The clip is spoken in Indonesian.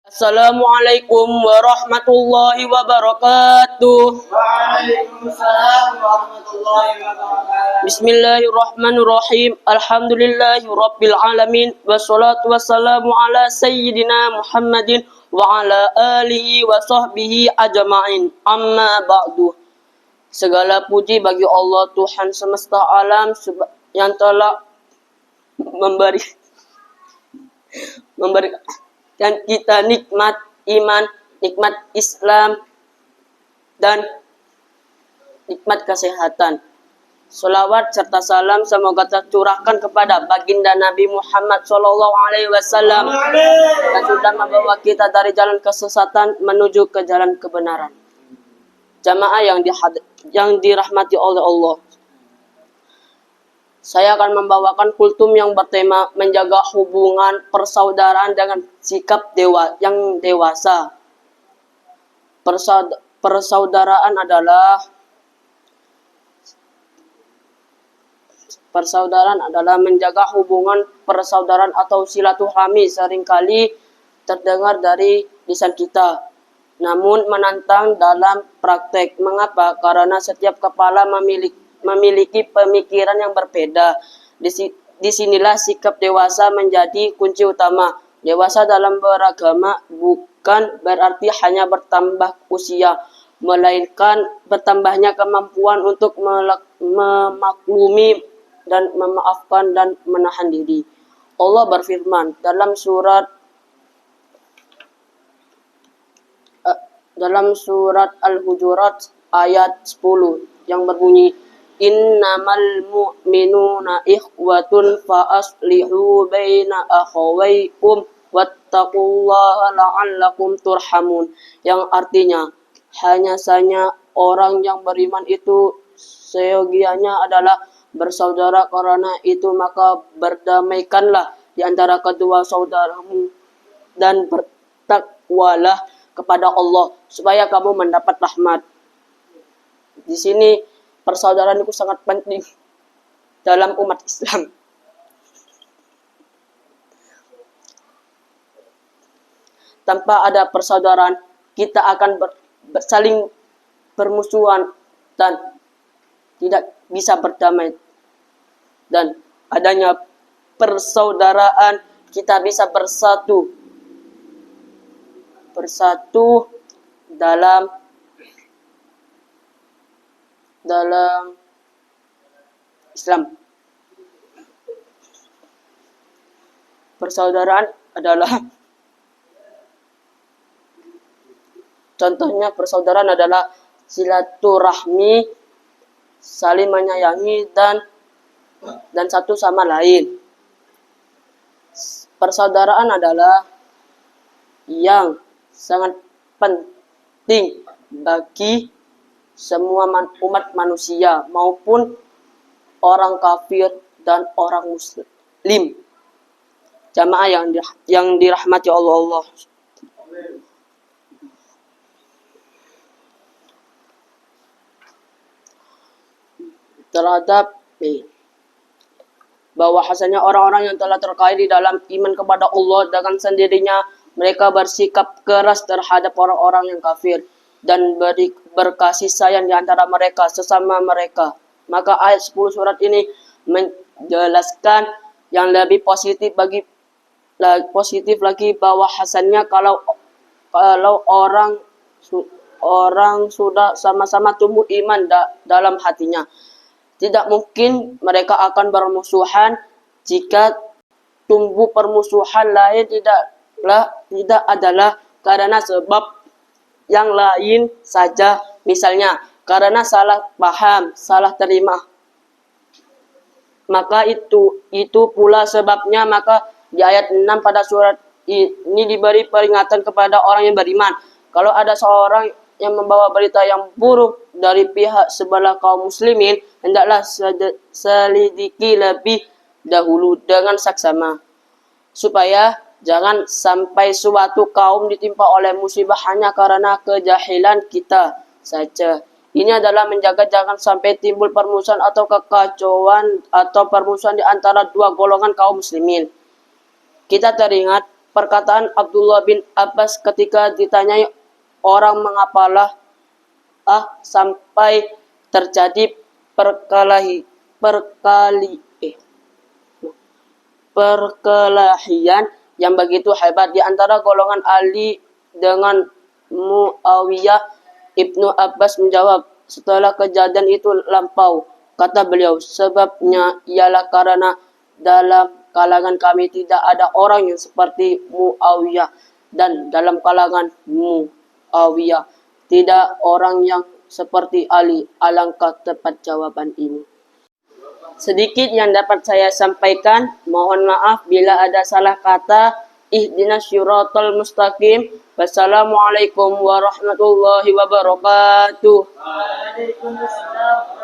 Assalamualaikum warahmatullahi wabarakatuh. Waalaikumsalam warahmatullahi wabarakatuh. Bismillahirrahmanirrahim. Alhamdulillahi rabbil alamin. Wassalatu wassalamu ala sayyidina Muhammadin wa ala alihi wa sahbihi ajma'in. Amma ba'du. Segala puji bagi Allah Tuhan semesta alam yang telah memberikan kita nikmat iman, nikmat Islam, dan nikmat kesehatan. Salawat serta salam semoga tercurahkan kepada baginda Nabi Muhammad SAW yang sudah membawa kita dari jalan kesesatan menuju ke jalan kebenaran. Jamaah yang dirahmati oleh Allah. Saya akan membawakan kultum yang bertema menjaga hubungan persaudaraan dengan sikap yang dewasa. Persaudaraan adalah menjaga hubungan persaudaraan atau silaturahmi seringkali terdengar dari lisan kita. Namun menantang dalam praktek. Mengapa? Karena setiap kepala memiliki pemikiran yang berbeda. Disinilah sikap dewasa menjadi kunci utama. Dewasa dalam beragama bukan berarti hanya bertambah usia, melainkan bertambahnya kemampuan untuk memaklumi dan memaafkan dan menahan diri. Allah berfirman dalam surat Al-Hujurat ayat 10 yang berbunyi, Innamal mu'minuna ikhwatun fa aslihu baina akhawaykum wattaqullaha la'allakum turhamun. Yang artinya, hanya saja orang yang beriman itu seyogianya adalah bersaudara, karena itu maka berdamaikanlah di antara kedua saudaramu dan bertakwalah kepada Allah supaya kamu mendapat rahmat. Di sini persaudaraan itu sangat penting dalam umat Islam. Tanpa ada persaudaraan, kita akan saling bermusuhan dan tidak bisa berdamai. Dan adanya persaudaraan, kita bisa bersatu dalam Islam. Persaudaraan adalah contohnya silaturahmi, saling menyayangi dan satu sama lain. Persaudaraan adalah yang sangat penting bagi semua umat manusia maupun orang kafir dan orang muslim. Jamaah yang dirahmati Allah. Terhadap bahwasanya orang-orang yang telah terkait di dalam iman kepada Allah dengan sendirinya mereka bersikap keras terhadap orang-orang yang kafir dan berkasih sayang di antara mereka sesama mereka. Maka ayat 10 surat ini menjelaskan yang lebih positif lagi bahwasanya kalau orang sudah sama-sama tumbuh iman dalam hatinya, tidak mungkin mereka akan bermusuhan. Jika tumbuh permusuhan lain tidak adalah karena sebab yang lain saja, misalnya karena salah paham, salah terima. Maka itu pula sebabnya maka di ayat 6 pada surat ini diberi peringatan kepada orang yang beriman. Kalau ada seorang yang membawa berita yang buruk dari pihak sebelah kaum muslimin, hendaklah selidiki lebih dahulu dengan saksama, supaya jangan sampai suatu kaum ditimpa oleh musibah hanya karena kejahilan kita saja. Ini adalah menjaga jangan sampai timbul permusuhan atau kekacauan atau permusuhan di antara dua golongan kaum muslimin. Kita teringat perkataan Abdullah bin Abbas ketika ditanyai orang mengapalah sampai terjadi perkelahian yang begitu hebat di antara golongan Ali dengan Muawiyah. Ibnu Abbas menjawab, setelah kejadian itu lampau, kata beliau, sebabnya ialah karena dalam kalangan kami tidak ada orang yang seperti Muawiyah, dan dalam kalangan Muawiyah tidak orang yang seperti Ali. Alangkah tepat jawaban ini. Sedikit yang dapat saya sampaikan, mohon maaf bila ada salah kata. Ihdinas syiratal mustaqim. Wassalamualaikum warahmatullahi wabarakatuh. Waalaikumsalam.